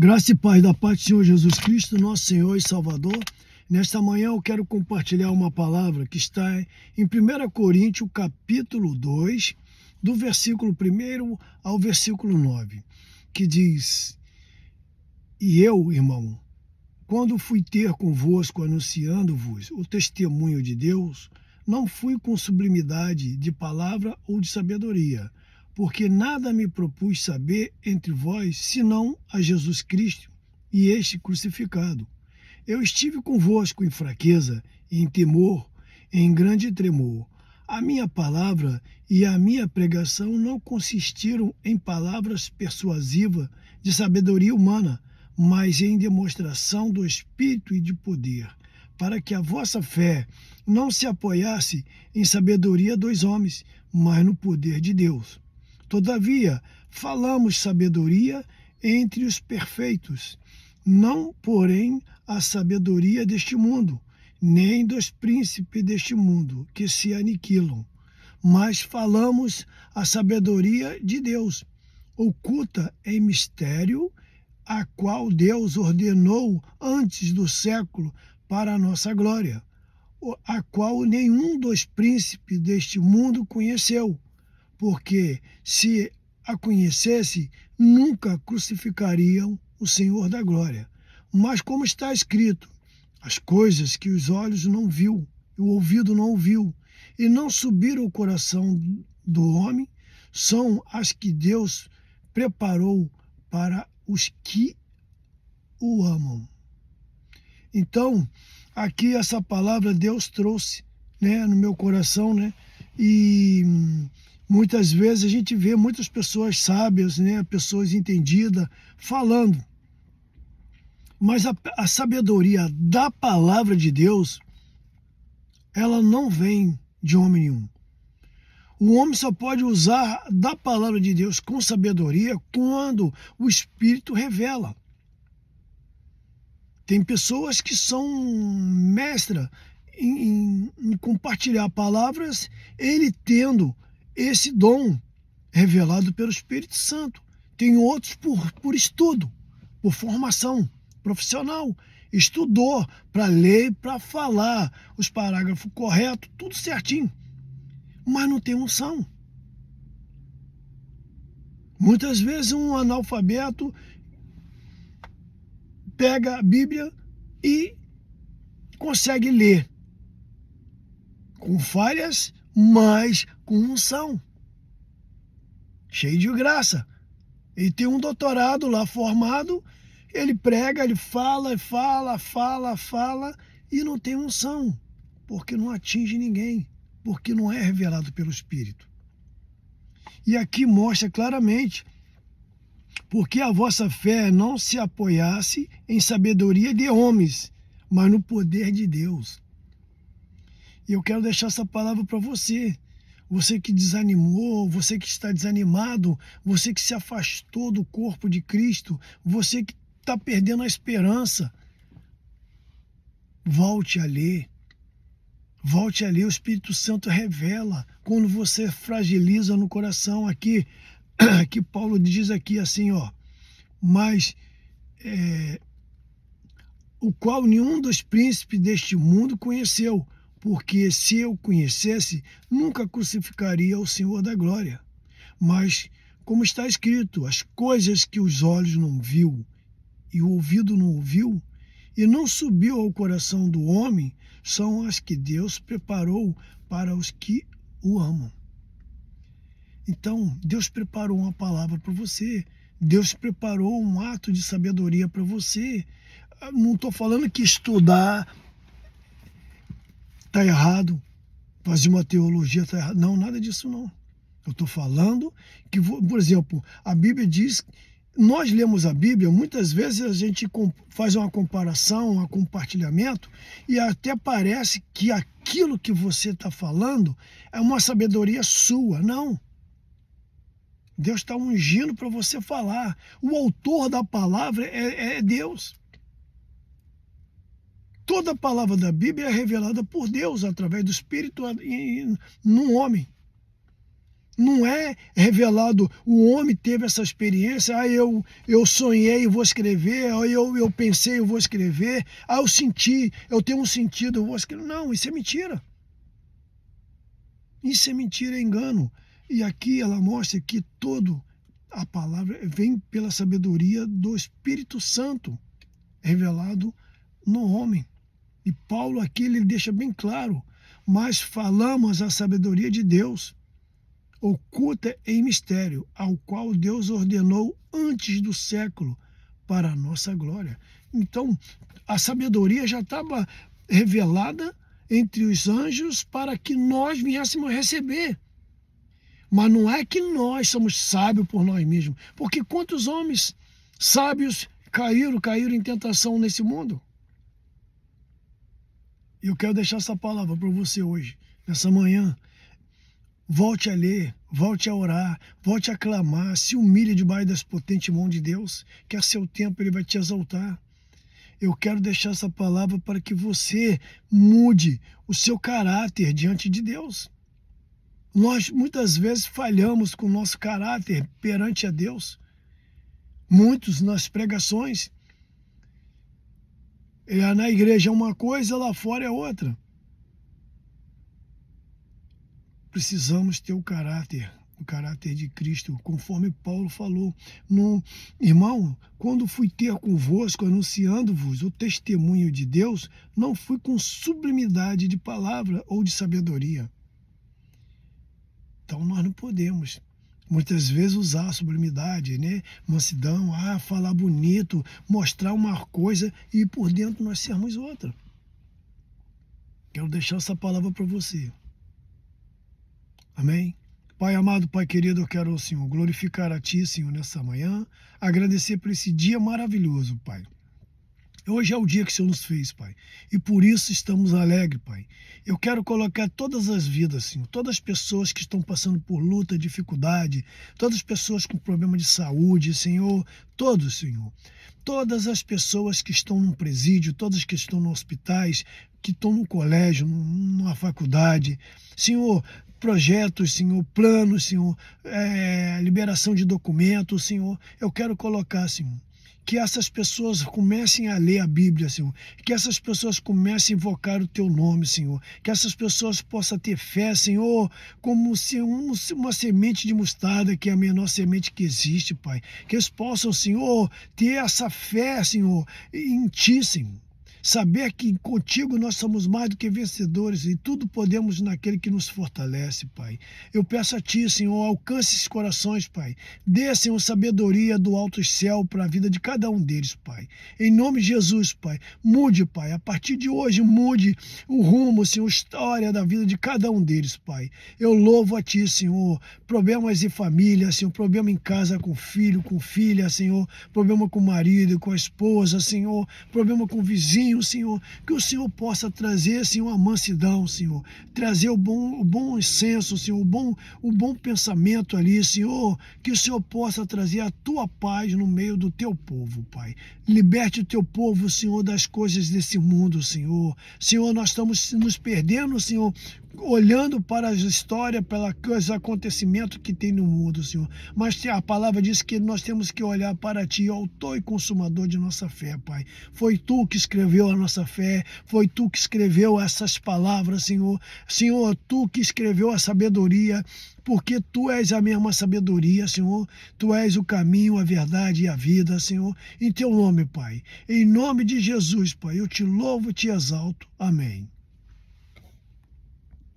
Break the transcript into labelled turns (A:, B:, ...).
A: Graça e paz da parte do Senhor Jesus Cristo, nosso Senhor e Salvador. Nesta manhã eu quero compartilhar uma palavra que está em 1 Coríntios, capítulo 2, do versículo 1 ao versículo 9, que diz: E eu, irmão, quando fui ter convosco anunciando-vos o testemunho de Deus, não fui com sublimidade de palavra ou de sabedoria, porque nada me propus saber entre vós, senão a Jesus Cristo e este crucificado. Eu estive convosco em fraqueza, em temor, em grande tremor. A minha palavra e a minha pregação não consistiram em palavras persuasivas de sabedoria humana, mas em demonstração do Espírito e de poder, para que a vossa fé não se apoiasse em sabedoria dos homens, mas no poder de Deus. Todavia, falamos sabedoria entre os perfeitos, não, porém, a sabedoria deste mundo, nem dos príncipes deste mundo, que se aniquilam, mas falamos a sabedoria de Deus, oculta em mistério, a qual Deus ordenou antes do século para a nossa glória, a qual nenhum dos príncipes deste mundo conheceu, porque se a conhecesse, nunca crucificariam o Senhor da glória. Mas como está escrito, as coisas que os olhos não viu, o ouvido não ouviu, e não subiram ao coração do homem, são as que Deus preparou para os que o amam. Então, aqui essa palavra Deus trouxe, no meu coração, e muitas vezes a gente vê muitas pessoas sábias, pessoas entendidas, falando. Mas a sabedoria da palavra de Deus, ela não vem de homem nenhum. O homem só pode usar da palavra de Deus com sabedoria quando o Espírito revela. Tem pessoas que são mestras em compartilhar palavras, ele tendo esse dom revelado pelo Espírito Santo. Tem outros por estudo, por formação profissional. Estudou para ler, para falar os parágrafos corretos, tudo certinho. Mas não tem unção. Muitas vezes um analfabeto pega a Bíblia e consegue ler com falhas, mas com unção, cheio de graça. Ele tem um doutorado lá formado, ele prega, ele fala e não tem unção, porque não atinge ninguém, porque não é revelado pelo Espírito. E aqui mostra claramente: porque a vossa fé não se apoiasse em sabedoria de homens, mas no poder de Deus. E eu quero deixar essa palavra para você. Você que desanimou, você que está desanimado, você que se afastou do corpo de Cristo, você que está perdendo a esperança. Volte a ler. Volte a ler, o Espírito Santo revela quando você fragiliza no coração. Aqui Paulo diz aqui assim, mas o qual nenhum dos príncipes deste mundo conheceu, porque se eu conhecesse, nunca crucificaria o Senhor da glória. Mas, como está escrito, as coisas que os olhos não viu e o ouvido não ouviu, e não subiu ao coração do homem, são as que Deus preparou para os que o amam. Então, Deus preparou uma palavra para você. Deus preparou um ato de sabedoria para você. Não estou falando que estudar está errado, fazer uma teologia está errado. Não, nada disso não. Eu estou falando que, por exemplo, a Bíblia diz, nós lemos a Bíblia, muitas vezes a gente faz uma comparação, um compartilhamento, e até parece que aquilo que você está falando é uma sabedoria sua. Não. Deus está ungindo para você falar. O autor da palavra é Deus. Toda a palavra da Bíblia é revelada por Deus, através do Espírito no homem. Não é revelado, o homem teve essa experiência, eu sonhei, eu vou escrever, eu pensei, eu vou escrever, eu senti, eu tenho um sentido, eu vou escrever. Não, isso é mentira. Isso é mentira, é engano. E aqui ela mostra que a palavra vem pela sabedoria do Espírito Santo, revelado no homem. E Paulo aqui ele deixa bem claro, mas falamos a sabedoria de Deus, oculta em mistério, ao qual Deus ordenou antes do século, para a nossa glória. Então, a sabedoria já estava revelada entre os anjos para que nós viéssemos receber. Mas não é que nós somos sábios por nós mesmos, porque quantos homens sábios caíram em tentação nesse mundo? E eu quero deixar essa palavra para você hoje, nessa manhã. Volte a ler, volte a orar, volte a clamar, se humilhe debaixo das potentes mãos de Deus, que a seu tempo Ele vai te exaltar. Eu quero deixar essa palavra para que você mude o seu caráter diante de Deus. Nós muitas vezes falhamos com o nosso caráter perante a Deus. Muitos nas pregações. Na igreja é uma coisa, lá fora é outra. Precisamos ter o caráter de Cristo, conforme Paulo falou. Irmão, quando fui ter convosco, anunciando-vos o testemunho de Deus, não fui com sublimidade de palavra ou de sabedoria. Então nós não podemos muitas vezes usar a sublimidade, né? Mansidão, falar bonito, mostrar uma coisa e por dentro nós sermos outra. Quero deixar essa palavra para você. Amém? Pai amado, Pai querido, eu quero, Senhor, glorificar a Ti, Senhor, nessa manhã, agradecer por esse dia maravilhoso, Pai. Hoje é o dia que o Senhor nos fez, Pai, e por isso estamos alegres, Pai. Eu quero colocar todas as vidas, Senhor, todas as pessoas que estão passando por luta, dificuldade, todas as pessoas com problema de saúde, Senhor, todos, Senhor. Todas as pessoas que estão no presídio, todas que estão nos hospitais, que estão no colégio, numa faculdade, Senhor, projetos, Senhor, planos, Senhor, liberação de documentos, Senhor, eu quero colocar, Senhor, que essas pessoas comecem a ler a Bíblia, Senhor. Que essas pessoas comecem a invocar o Teu nome, Senhor. Que essas pessoas possam ter fé, Senhor, como se uma semente de mostarda, que é a menor semente que existe, Pai. Que eles possam, Senhor, ter essa fé, Senhor, em Ti, Senhor. Saber que contigo nós somos mais do que vencedores e tudo podemos naquele que nos fortalece, Pai. Eu peço a Ti, Senhor, alcance esses corações, Pai. Dê, Senhor, sabedoria do alto céu para a vida de cada um deles, Pai. Em nome de Jesus, Pai. Mude, Pai. A partir de hoje, mude o rumo, Senhor, a história da vida de cada um deles, Pai. Eu louvo a Ti, Senhor. Problemas em família, Senhor. Problema em casa com filho, com filha, Senhor. Problema com o marido, com a esposa, Senhor. Problema com o vizinho, Senhor, que o Senhor possa trazer, Senhor, a mansidão, Senhor, trazer o bom senso, Senhor, o bom pensamento ali, Senhor, que o Senhor possa trazer a Tua paz no meio do Teu povo, Pai. Liberte o Teu povo, Senhor, das coisas desse mundo, Senhor. Senhor, nós estamos nos perdendo, Senhor, olhando para a história, pelos acontecimentos que tem no mundo, Senhor. Mas a palavra diz que nós temos que olhar para Ti, autor e consumador de nossa fé, Pai. Foi Tu que escreveu a nossa fé, foi Tu que escreveu essas palavras, Senhor. Senhor, Tu que escreveu a sabedoria, porque Tu és a mesma sabedoria, Senhor. Tu és o caminho, a verdade e a vida, Senhor. Em Teu nome, Pai. Em nome de Jesus, Pai, eu Te louvo e Te exalto. Amém.